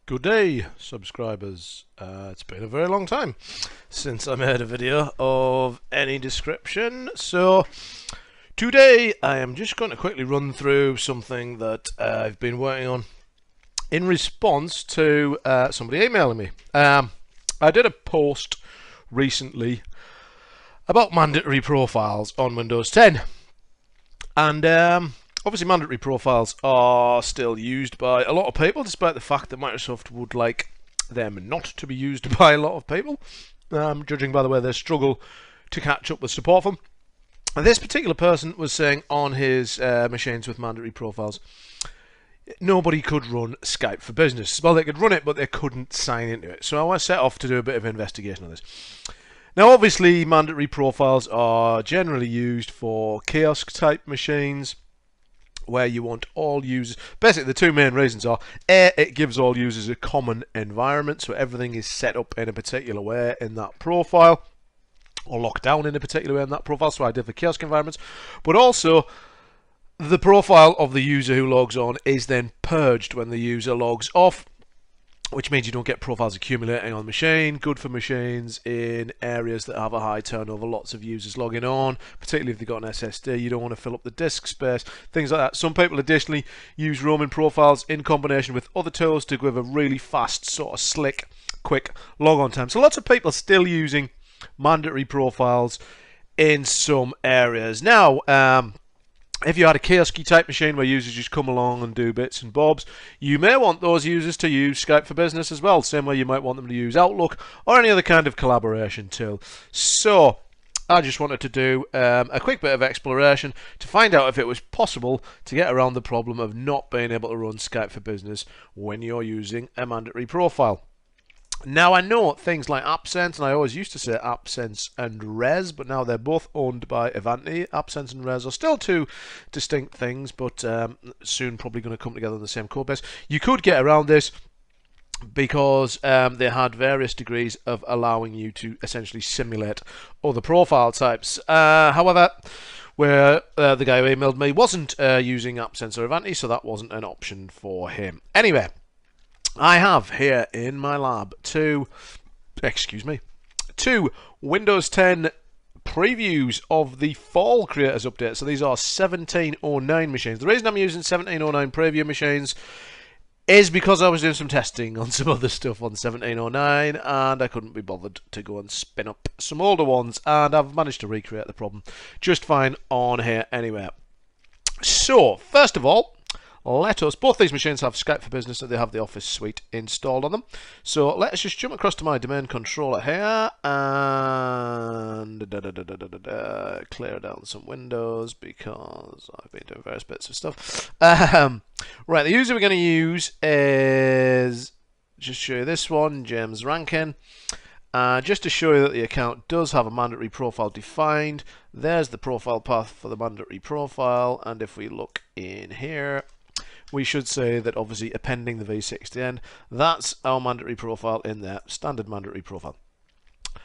Good day, subscribers. It's been a very long time since I made a video of any description, so today I am just going to quickly run through something that I've been working on in response to somebody emailing me. I did a post recently about mandatory profiles on Windows 10, and obviously mandatory profiles are still used by a lot of people, despite the fact that Microsoft would like them not to be used by a lot of people, judging by the way they struggle to catch up with support for them. And this particular person was saying on his machines with mandatory profiles, nobody could run Skype for Business. Well, they could run it, but they couldn't sign into it. So I set off to do a bit of investigation on this. Now, obviously, mandatory profiles are generally used for kiosk-type machines, where you want all users. Basically, the two main reasons are: A, it gives all users a common environment, so everything is set up in a particular way in that profile, or locked down in a particular way in that profile, so I did for kiosk environments. But also, the profile of the user who logs on is then purged when the user logs off, which means you don't get profiles accumulating on the machine. Good for machines in areas that have a high turnover, lots of users logging on, particularly if they've got an SSD. You don't want to fill up the disk space, things like that. Some people additionally use roaming profiles in combination with other tools to give a really fast, sort of slick, quick log-on time. So lots of people still using mandatory profiles in some areas. Now, if you had a kiosk type machine where users just come along and do bits and bobs, you may want those users to use Skype for Business as well, same way you might want them to use Outlook or any other kind of collaboration tool. So I just wanted to do a quick bit of exploration to find out if it was possible to get around the problem of not being able to run Skype for Business when you're using a mandatory profile. Now, I know things like AppSense, and I always used to say AppSense and Res, but now they're both owned by Avanti. AppSense and Res are still two distinct things, but soon probably going to come together in the same code base. You could get around this because they had various degrees of allowing you to essentially simulate other profile types. However, where the guy who emailed me wasn't using AppSense or Avanti, so that wasn't an option for him. Anyway, I have here in my lab two Windows 10 previews of the fall creators update. So these are 1709 machines. The reason I'm using 1709 preview machines is because I was doing some testing on some other stuff on 1709 and I couldn't be bothered to go and spin up some older ones, and I've managed to recreate the problem just fine on here anyway. So first of all, both these machines have Skype for Business and they have the Office suite installed on them. So let's just jump across to my domain controller here and clear down some windows because I've been doing various bits of stuff. Right, the user we're going to use is, just show you this one, James Rankin. Just to show you that the account does have a mandatory profile defined, there's the profile path for the mandatory profile, and if we look in here, we should say that obviously appending the v6 to the end, that's our mandatory profile in there, standard mandatory profile.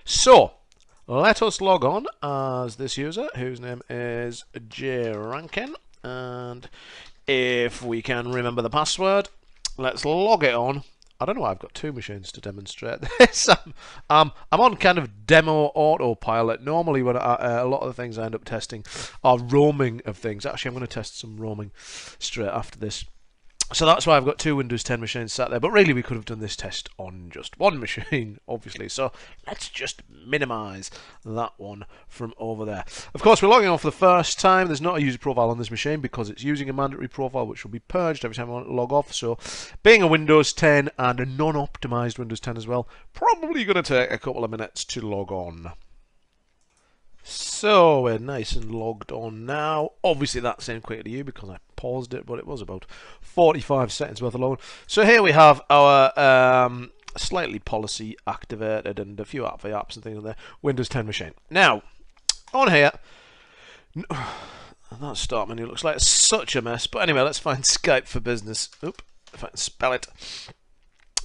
So let us log on as this user, whose name is J Rankin, and if we can remember the password, let's log it on. I don't know why I've got two machines to demonstrate this. I'm on kind of demo autopilot. Normally, when a lot of the things I end up testing are roaming of things. Actually, I'm going to test some roaming straight after this. So that's why I've got two Windows 10 machines sat there. But really, we could have done this test on just one machine, obviously. So let's just minimize that one from over there. Of course, we're logging on for the first time. There's not a user profile on this machine because it's using a mandatory profile, which will be purged every time I want to log off. So being a Windows 10 and a non-optimized Windows 10 as well, probably going to take a couple of minutes to log on. So we're nice and logged on now. Obviously that seemed quicker to you because I paused it, but it was about 45 seconds worth of load. So here we have our slightly policy activated and a few apps and things on there Windows 10 machine. Now on here, that start menu looks like such a mess, but anyway, let's find Skype for Business. Oop, if I can spell it.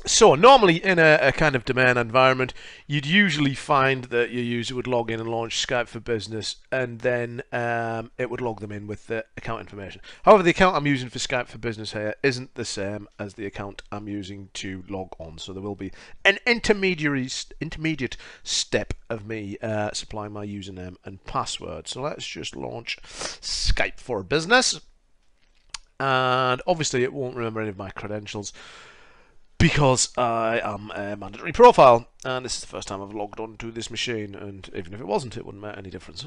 So normally in a kind of domain environment, you'd usually find that your user would log in and launch Skype for Business, and then it would log them in with the account information. However, the account I'm using for Skype for Business here isn't the same as the account I'm using to log on. So there will be an intermediate step of me supplying my username and password. So let's just launch Skype for Business. And obviously it won't remember any of my credentials, because I am a mandatory profile, and this is the first time I've logged on to this machine, and even if it wasn't, it wouldn't make any difference.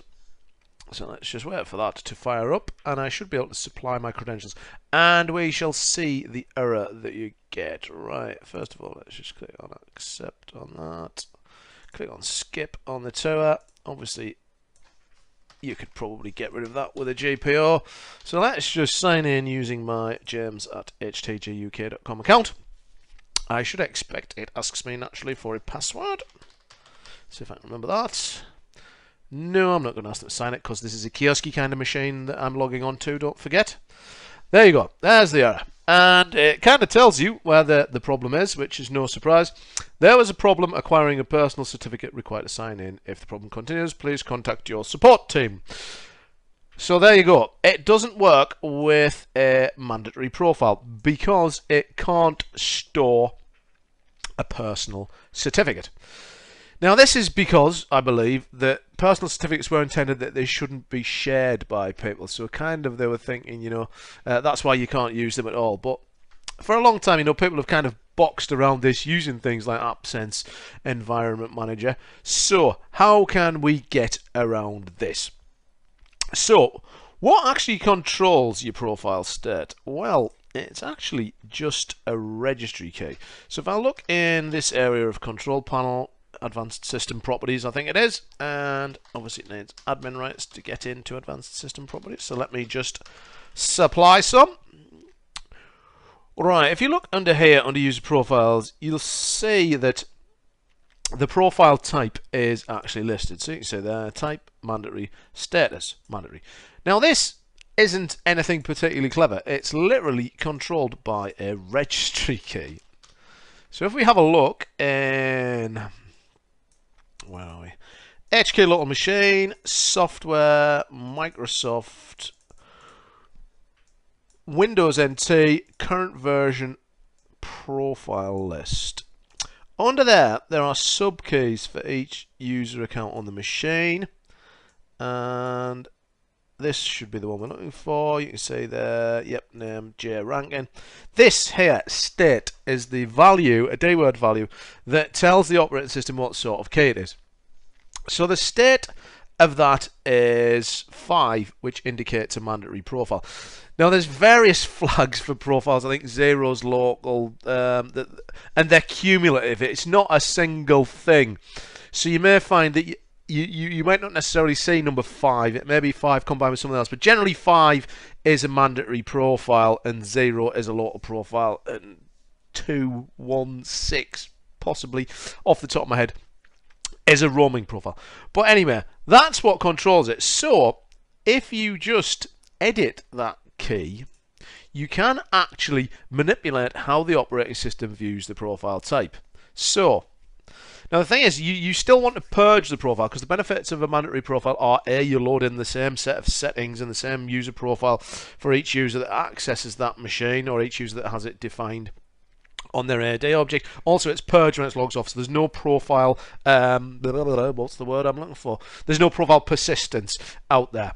So let's just wait for that to fire up, and I should be able to supply my credentials, and we shall see the error that you get. Right, first of all, let's just click on accept on that, click on skip on the tour. Obviously, you could probably get rid of that with a GPO, so let's just sign in using my james@htguk.com account. I should expect it asks me naturally for a password. See if I can remember that. No, I'm not going to ask them to sign it because this is a kiosky kind of machine that I'm logging on to, don't forget. There you go, there's the error. And it kind of tells you where the problem is, which is no surprise. There was a problem acquiring a personal certificate required to sign in. If the problem continues, please contact your support team. So there you go. It doesn't work with a mandatory profile because it can't store a personal certificate. Now this is because I believe that personal certificates were intended that they shouldn't be shared by people. So kind of they were thinking, you know, that's why you can't use them at all. But for a long time, you know, people have kind of boxed around this using things like AppSense Environment Manager. So how can we get around this? So, what actually controls your profile state? Well, it's actually just a registry key. So if I look in this area of control panel, advanced system properties, I think it is, and obviously it needs admin rights to get into advanced system properties. So let me just supply some. Right, if you look under here, under user profiles, you'll see that the profile type is actually listed. So you can say there, type mandatory, status mandatory. Now this isn't anything particularly clever. It's literally controlled by a registry key. So if we have a look in, where are we? HK local machine, software, Microsoft, Windows NT, current version, profile list. Under there are subkeys for each user account on the machine, and this should be the one we're looking for. You can see there, yep, name J ranking. This here, state, is the value, a D-word value, that tells the operating system what sort of key it is. So the state of that is 5, which indicates a mandatory profile. Now there's various flags for profiles. I think 0's local, and they're cumulative. It's not a single thing. So you may find that you might not necessarily see number 5. It may be 5 combined with something else, but generally 5 is a mandatory profile and 0 is a local profile, and 2, 1, 6, possibly off the top of my head, is a roaming profile. But anyway, that's what controls it. So if you just edit that key, you can actually manipulate how the operating system views the profile type. So now the thing is, you still want to purge the profile, because the benefits of a mandatory profile are A, you load in the same set of settings and the same user profile for each user that accesses that machine, or each user that has it defined on their AD object. Also, it's purged when it logs off, so there's no profile, what's the word I'm looking for? There's no profile persistence out there.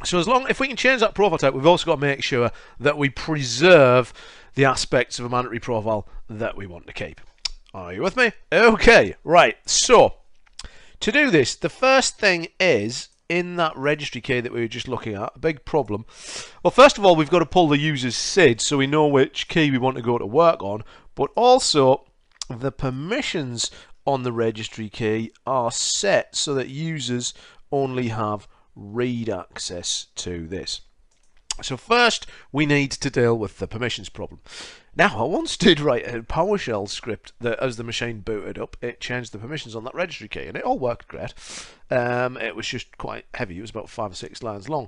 So if we can change that profile type, we've also got to make sure that we preserve the aspects of a mandatory profile that we want to keep. Are you with me? Okay, right. So to do this, the first thing is, in that registry key that we were just looking at, a big problem. Well, first of all, we've got to pull the user's SID so we know which key we want to go to work on, but also the permissions on the registry key are set so that users only have read access to this. So first we need to deal with the permissions problem. Now, I once did write a PowerShell script that, as the machine booted up, it changed the permissions on that registry key, and it all worked great. It was just quite heavy. It was about 5 or 6 lines long.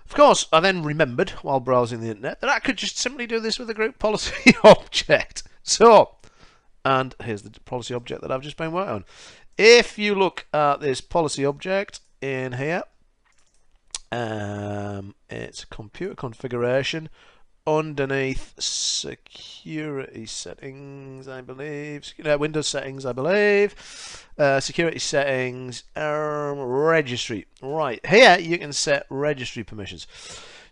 Of course, I then remembered, while browsing the internet, that I could just simply do this with a group policy object. So and here's the policy object that I've just been working on. If you look at this policy object in here, it's computer configuration underneath security settings, I believe. Windows settings, I believe. Security settings, registry. Right, here you can set registry permissions.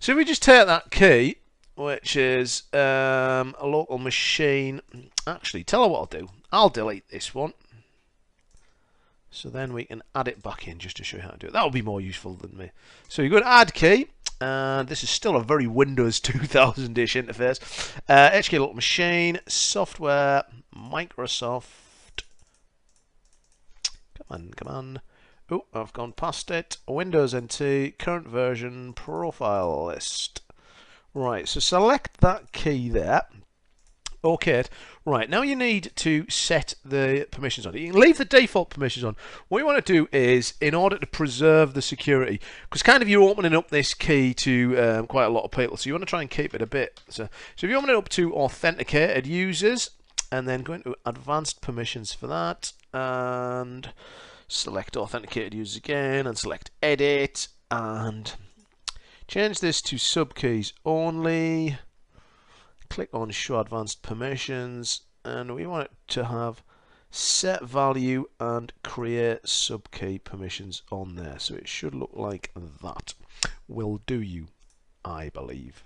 So if we just take that key, which is a local machine. Actually, tell her what I'll do. I'll delete this one. So then we can add it back in just to show you how to do it. That will be more useful than me. So you go to add key, and this is still a very Windows 2000-ish interface. HK local machine, software, Microsoft. Come on. Oh, I've gone past it. Windows NT, current version, profile list. Right, so select that key there. Okay, right, now you need to set the permissions on. You can leave the default permissions on. What you want to do is, in order to preserve the security, because kind of you're opening up this key to quite a lot of people, so you want to try and keep it a bit. So if you open it up to authenticated users, and then go into advanced permissions for that, and select authenticated users again, and select edit, and change this to subkeys only. Click on show advanced permissions, and we want it to have set value and create subkey permissions on there. So it should look like that. Will do you, I believe.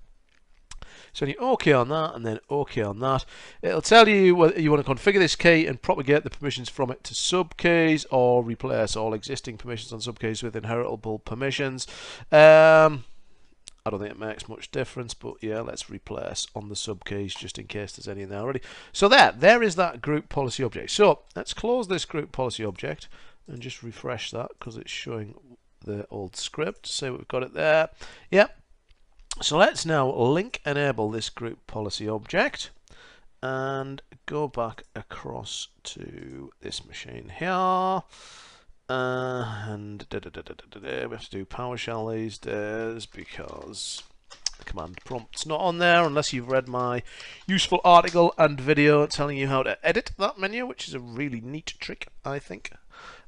So you OK on that, and then OK on that. It'll tell you whether you want to configure this key and propagate the permissions from it to subkeys, or replace all existing permissions on subkeys with inheritable permissions. I don't think it makes much difference, but yeah, let's replace on the subkeys just in case there's any in there already. So there is that group policy object. So let's close this group policy object and just refresh that because it's showing the old script. So we've got it there. Yep. So let's now link enable this group policy object and go back across to this machine here. And we have to do PowerShell these days because the command prompt's not on there unless you've read my useful article and video telling you how to edit that menu, which is a really neat trick, I think,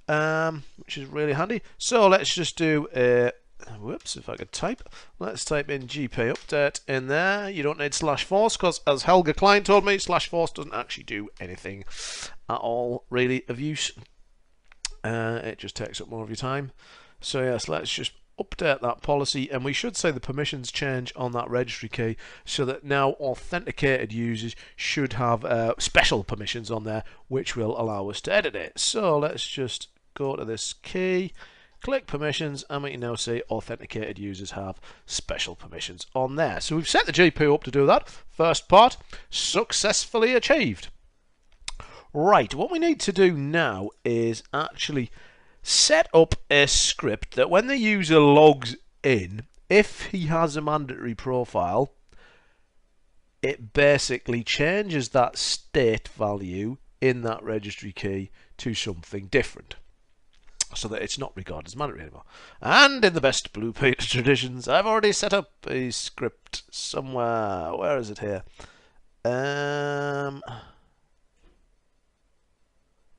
which is really handy. So let's just do a whoops, if I could type. Let's type in GPO update in there. You don't need /force because, as Helga Klein told me, /force doesn't actually do anything at all really of use. It just takes up more of your time. So yes, let's just update that policy, and we should say the permissions change on that registry key so that now authenticated users should have special permissions on there which will allow us to edit it. So let's just go to this key, click permissions, and we can now say authenticated users have special permissions on there. So we've set the GPO up to do that. First part successfully achieved. Right, what we need to do now is actually set up a script that when the user logs in, if he has a mandatory profile, it basically changes that state value in that registry key to something different, so that it's not regarded as mandatory anymore. And in the best Blue Peter traditions, I've already set up a script somewhere. Where is it here?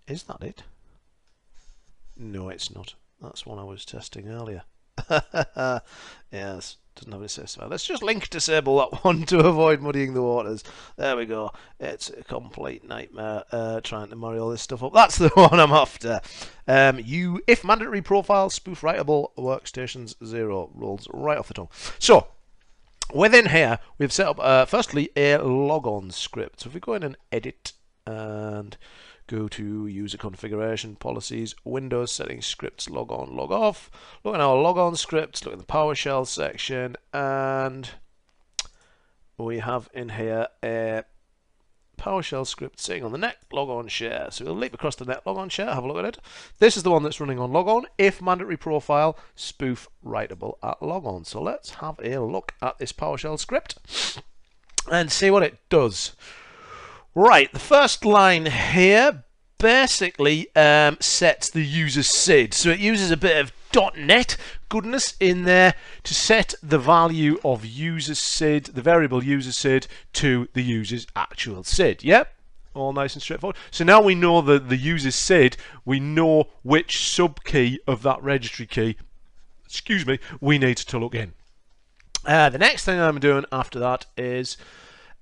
Is that it? No, it's not. That's one I was testing earlier. Yes, doesn't have any specifier. Let's just link disable that one to avoid muddying the waters. There we go. It's a complete nightmare trying to marry all this stuff up. That's the one I'm after. If mandatory profile spoof writable workstations 0 rolls right off the tongue. So within here we've set up firstly a logon script. So if we go in and edit and go to user configuration policies, Windows settings, scripts, log on, log off. Look at our logon scripts, look at the PowerShell section, and we have in here a PowerShell script sitting on the net logon share. So we'll leap across the net logon share, have a look at it. This is the one that's running on logon, if mandatory profile, spoof writable at logon. So let's have a look at this PowerShell script and see what it does. Right, the first line here basically sets the user SID. So it uses a bit of .NET goodness in there to set the value of user SID, the variable user SID, to the user's actual SID. Yep. all nice and straightforward. So now we know the user SID, we know which subkey of that registry key, excuse me, we need to look in. The next thing I'm doing after that is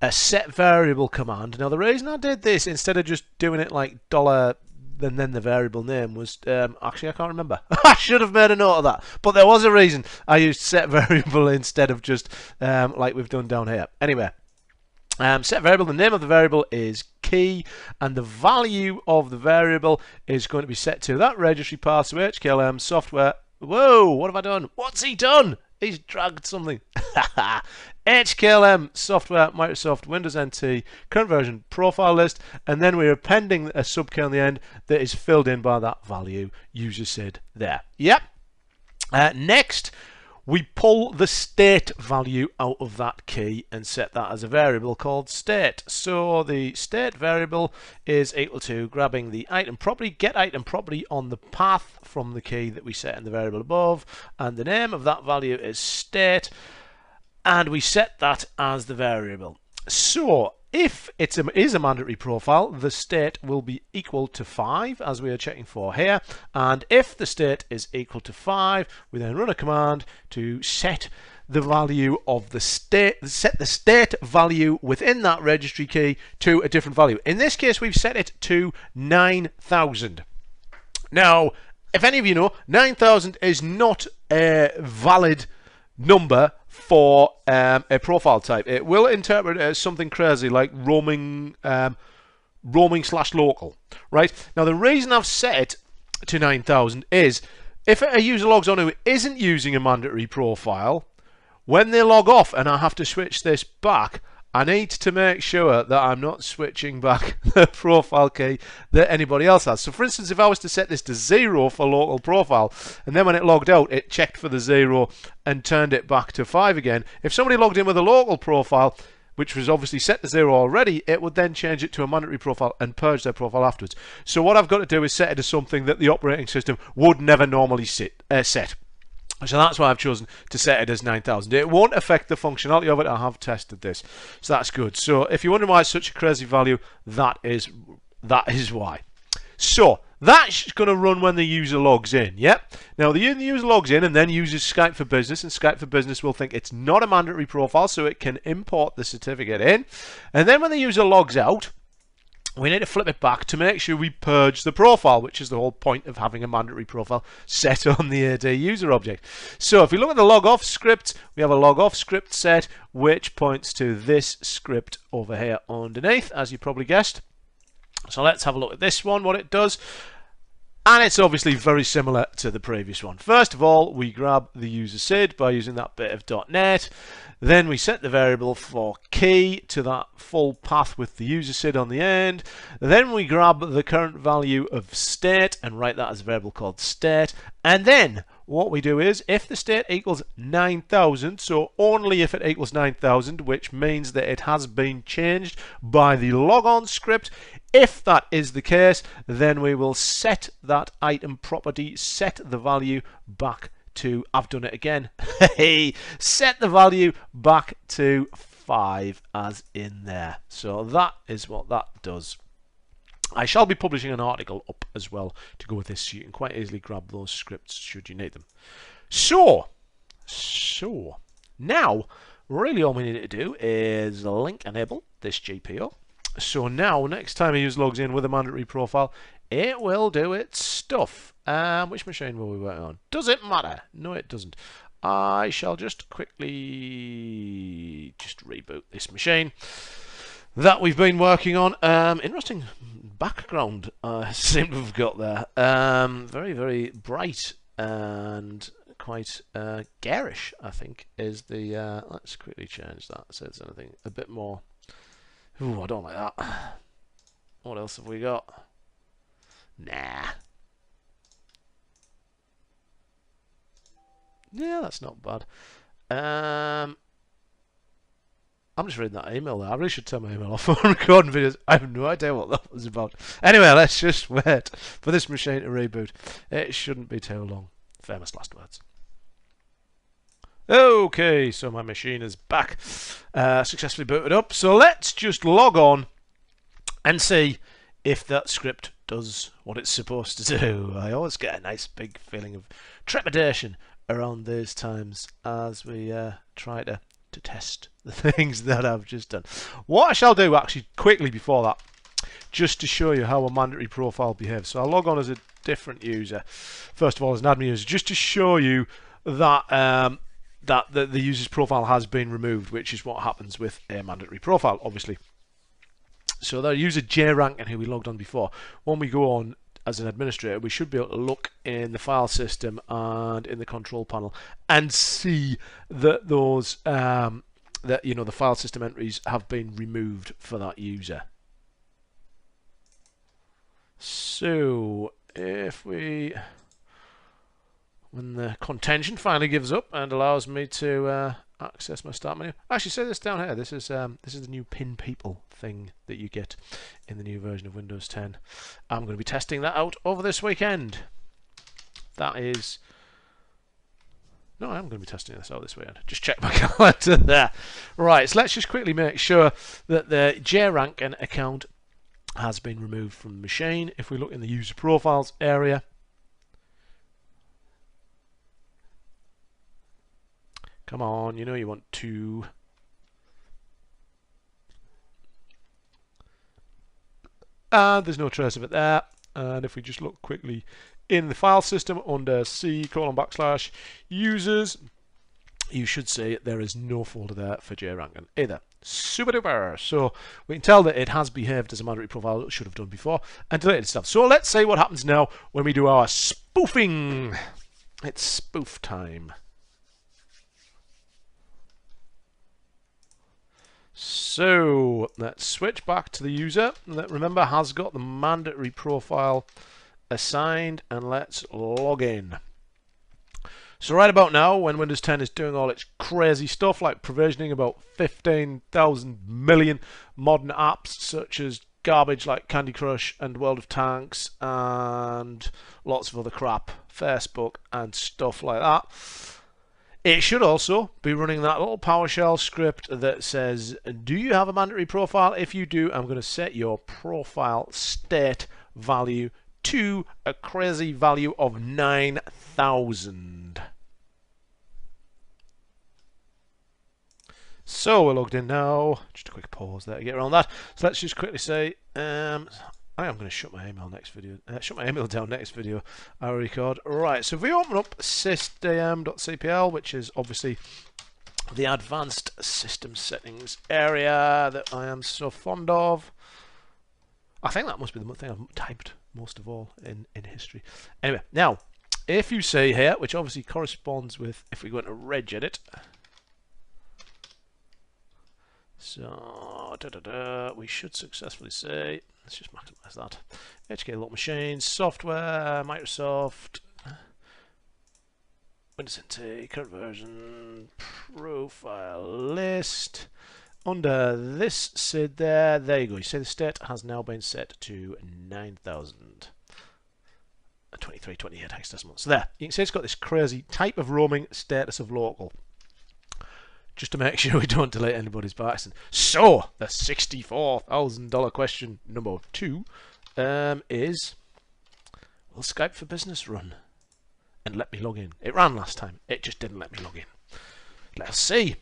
a set variable command. Now the reason I did this instead of just doing it like $ and then the variable name was actually I can't remember. I should have made a note of that, but there was a reason I used set variable instead of just like we've done down here. Anyway, set variable, the name of the variable is key, and the value of the variable is going to be set to that registry path. So HKLM software. Whoa, what have I done? What's he done? He's dragged something. HKLM software Microsoft Windows NT current version profile list, and then we're appending a subkey on the end that is filled in by that value user SID there. Yep. Next, we pull the state value out of that key and set that as a variable called state. So the state variable is equal to grabbing the item property, get item property on the path from the key that we set in the variable above, and the name of that value is state, and we set that as the variable. So if it is a mandatory profile, the state will be equal to 5, as we are checking for here. And if the state is equal to 5, we then run a command to set the value of the state, set the state value within that registry key to a different value. In this case, we've set it to 9,000. Now, if any of you know, 9,000 is not a valid number for a profile type. It will interpret it as something crazy like roaming / local, right? Now the reason I've set it to 9,000 is if a user logs on who isn't using a mandatory profile, when they log off and I have to switch this back, I need to make sure that I'm not switching back the profile key that anybody else has. So for instance, if I was to set this to 0 for local profile, and then when it logged out, it checked for the 0 and turned it back to 5 again. If somebody logged in with a local profile, which was obviously set to 0 already, it would then change it to a mandatory profile and purge their profile afterwards. So what I've got to do is set it to something that the operating system would never normally set. So that's why I've chosen to set it as 9,000. It won't affect the functionality of it. I have tested this, so that's good. So if you wonder why it's such a crazy value, that is why. So that's going to run when the user logs in. Yep. Now the user logs in and then uses Skype for Business, and Skype for Business will think it's not a mandatory profile, so it can import the certificate in. And then when the user logs out, we need to flip it back to make sure we purge the profile, which is the whole point of having a mandatory profile set on the AD user object. So if we look at the log off script, we have a log off script set, which points to this script over here underneath, as you probably guessed. So let's have a look at this one, what it does. And it's obviously very similar to the previous one. First of all, we grab the user SID by using that bit of .NET. Then we set the variable for key to that full path with the user SID on the end. Then we grab the current value of state and write that as a variable called state. And then what we do is, if the state equals 9,000, so only if it equals 9,000, which means that it has been changed by the logon script, if that is the case, then we will set that item property, set the value back to, I've done it again, set the value back to 5 as in there. So that is what that does. I shall be publishing an article up as well to go with this, so you can quite easily grab those scripts should you need them. So now really all we need to do is link enable this GPO. So now next time a user logs in with a mandatory profile, it will do its stuff. Which machine will we work on? Does it matter? No, it doesn't. I shall just quickly reboot this machine that we've been working on. Interesting background I seem to have got there. Very, very bright and quite garish, I think, is the... let's quickly change that so it's anything a bit more... Ooh, I don't like that. What else have we got? Nah. Yeah, that's not bad. I'm just reading that email there. I really should turn my email off for recording videos. I have no idea what that was about. Anyway, let's just wait for this machine to reboot. It shouldn't be too long. Famous last words. Okay, so my machine is back, successfully booted up. So let's just log on and see if that script does what it's supposed to do. I always get a nice big feeling of trepidation around these times as we try to test the things that I've just done. What I shall do actually quickly before that, just to show you how a mandatory profile behaves. So I'll log on as a different user, first of all as an admin user, just to show you that that the user's profile has been removed, which is what happens with a mandatory profile, obviously. So the user JRankin, who we logged on before, when we go on as an administrator, we should be able to look in the file system and in the control panel and see that those the file system entries have been removed for that user. So if when the contention finally gives up and allows me to access my start menu, actually say this down here. This is the new pin people thing that you get in the new version of Windows 10. I'm going to be testing that out over this weekend. I am going to be testing this out this weekend. Just check my calendar there. Right, so let's just quickly make sure that the JRankin account has been removed from the machine. If we look in the user profiles area, come on, you know you want to. And there's no trace of it there. And if we just look quickly in the file system under C:/users, you should see there is no folder there for JRankin either. Super duper. So we can tell that it has behaved as a mandatory profile it should have done before and deleted stuff. So let's see what happens now when we do our spoofing. It's spoof time. So let's switch back to the user that, remember, has got the mandatory profile assigned, and let's log in. So right about now, when Windows 10 is doing all its crazy stuff like provisioning about 15,000 million modern apps such as garbage like Candy Crush and World of Tanks and lots of other crap, Facebook and stuff like that, it should also be running that little PowerShell script that says, do you have a mandatory profile? If you do, I'm going to set your profile state value to a crazy value of 9,000. So we're logged in now. Just a quick pause there to get around that. So let's just quickly say, I am going to shut my email next video. Shut my email down next video I record. Right. So if we open up system.cpl, which is obviously the advanced system settings area that I am so fond of. I think that must be the thing I've typed most of all in history. Anyway, now if you see here, which obviously corresponds with if we go into regedit. So we should successfully say, let's just maximize that. HK local machines, software, Microsoft, Windows NT, current version, profile list. Under this SID there you go. You see the state has now been set to 9,000. 2328 hexadecimal. So there, you can see it's got this crazy type of roaming status of local. Just to make sure we don't delete anybody's by accident. So, the $64,000 question number 2 is, will Skype for Business run? And let me log in. It ran last time. It just didn't let me log in. Let's see.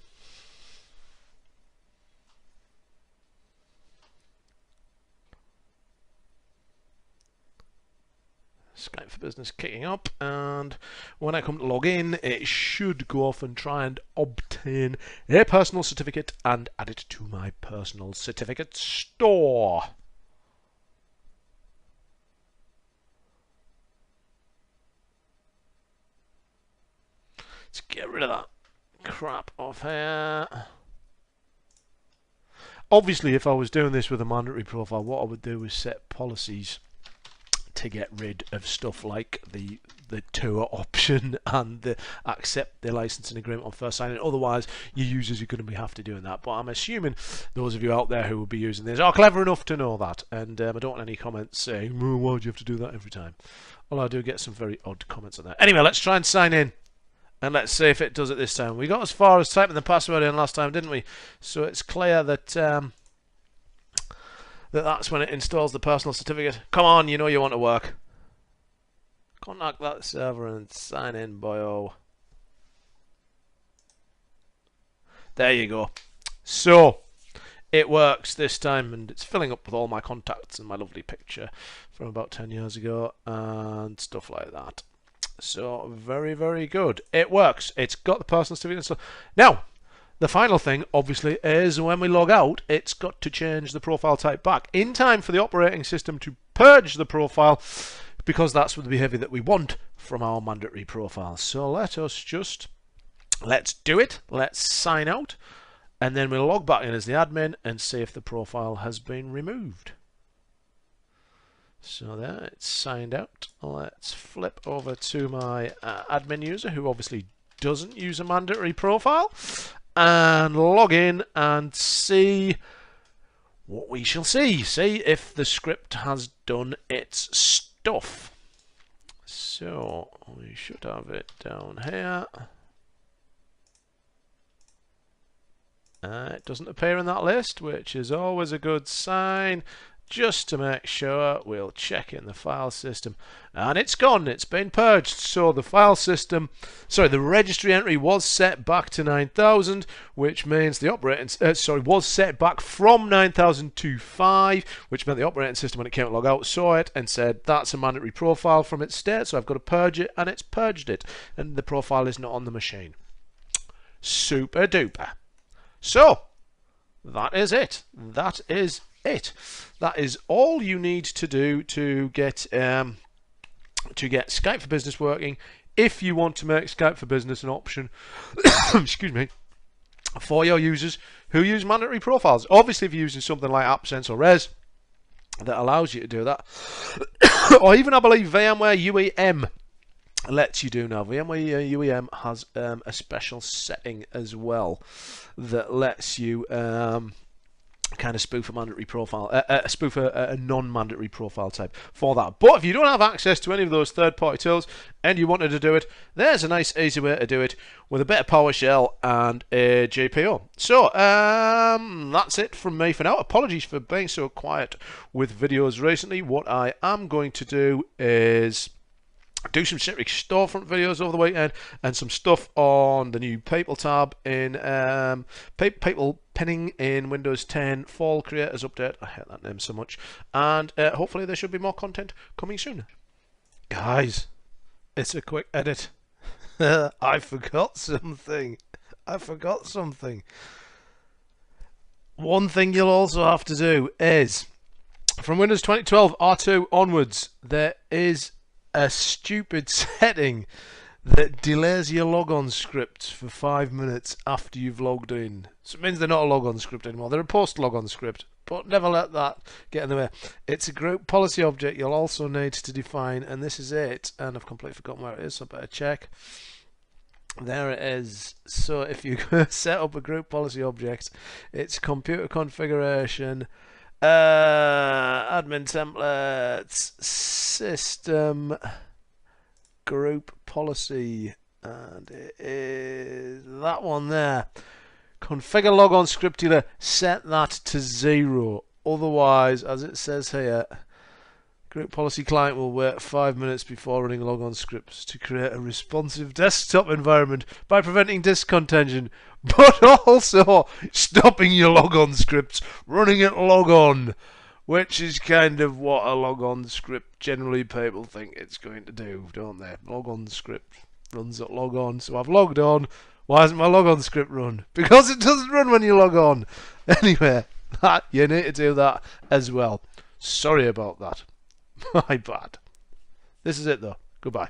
Skype for Business kicking up, and when I come to log in, it should go off and try and obtain a personal certificate and add it to my personal certificate store. Let's get rid of that crap off here. Obviously, if I was doing this with a mandatory profile, what I would do is set policies to get rid of stuff like the tour option and the accept the licensing agreement on first sign-in. Otherwise, your users are going to have to doing that. But I'm assuming those of you out there who will be using this are clever enough to know that. And I don't want any comments saying, oh, why do you have to do that every time? Well, I do get some very odd comments on that. Anyway, let's try and sign in. And let's see if it does it this time. We got as far as typing the password in last time, didn't we? So it's clear that that's when it installs the personal certificate. Come on, you know you want to work. Contact that server and sign in, boyo. There you go. So it works this time, and it's filling up with all my contacts and my lovely picture from about 10 years ago and stuff like that. So very, very good. It works. It's got the personal certificate. So now the final thing, obviously, is when we log out, it's got to change the profile type back in time for the operating system to purge the profile, because that's the behavior that we want from our mandatory profile. So let's do it. Let's sign out, and then we'll log back in as the admin and see if the profile has been removed. So there, it's signed out. Let's flip over to my admin user, who obviously doesn't use a mandatory profile, and log in and see what we shall see. See if the script has done its stuff. So we should have it down here. It doesn't appear in that list, which is always a good sign. Just to make sure, we'll check in the file system, and it's gone. It's been purged. So the file system, sorry, the registry entry was set back to 9,000, which means the operating was set back from 9,000 to 5, which meant the operating system, when it came to log out, saw it and said that's a mandatory profile from its state, so I've got to purge it, and it's purged it, and the profile is not on the machine. Super duper. So that is it. That is it. That is all you need to do to get Skype for Business working. If you want to make Skype for Business an option, excuse me, for your users who use mandatory profiles. Obviously, if you're using something like AppSense or Res that allows you to do that, or even I believe VMware UEM lets you do now. VMware UEM has a special setting as well that lets you kind of spoof a mandatory profile, spoof a non-mandatory profile type for that. But if you don't have access to any of those third-party tools and you wanted to do it, there's a nice easy way to do it with a bit of PowerShell and a GPO. So that's it from me for now. Apologies for being so quiet with videos recently. What I am going to do is do some Citrix storefront videos over the weekend and some stuff on the new People tab in People pinning in Windows 10 Fall Creators Update. I hate that name so much. And hopefully there should be more content coming soon. Guys, it's a quick edit. I forgot something. One thing you'll also have to do is, from Windows 2012 R2 onwards, there is a stupid setting that delays your logon script for 5 minutes after you've logged in. So it means they're not a logon script anymore. They're a post-logon script. But never let that get in the way. It's a group policy object you'll also need to define, and this is it. And I've completely forgotten where it is, so I better check. There it is. So if you set up a group policy object, it's computer configuration, admin templates, system, group policy, and it is that one there. Configure logon script delay. Set that to 0. Otherwise, as it says here, group policy client will wait 5 minutes before running logon scripts to create a responsive desktop environment by preventing disk contention, but also stopping your logon scripts running at logon, which is kind of what a logon script generally people think it's going to do, don't they? Logon script runs at logon, so I've logged on. Why hasn't my logon script run? Because it doesn't run when you log on. Anyway, you need to do that as well. Sorry about that. My bad. This is it though. Goodbye.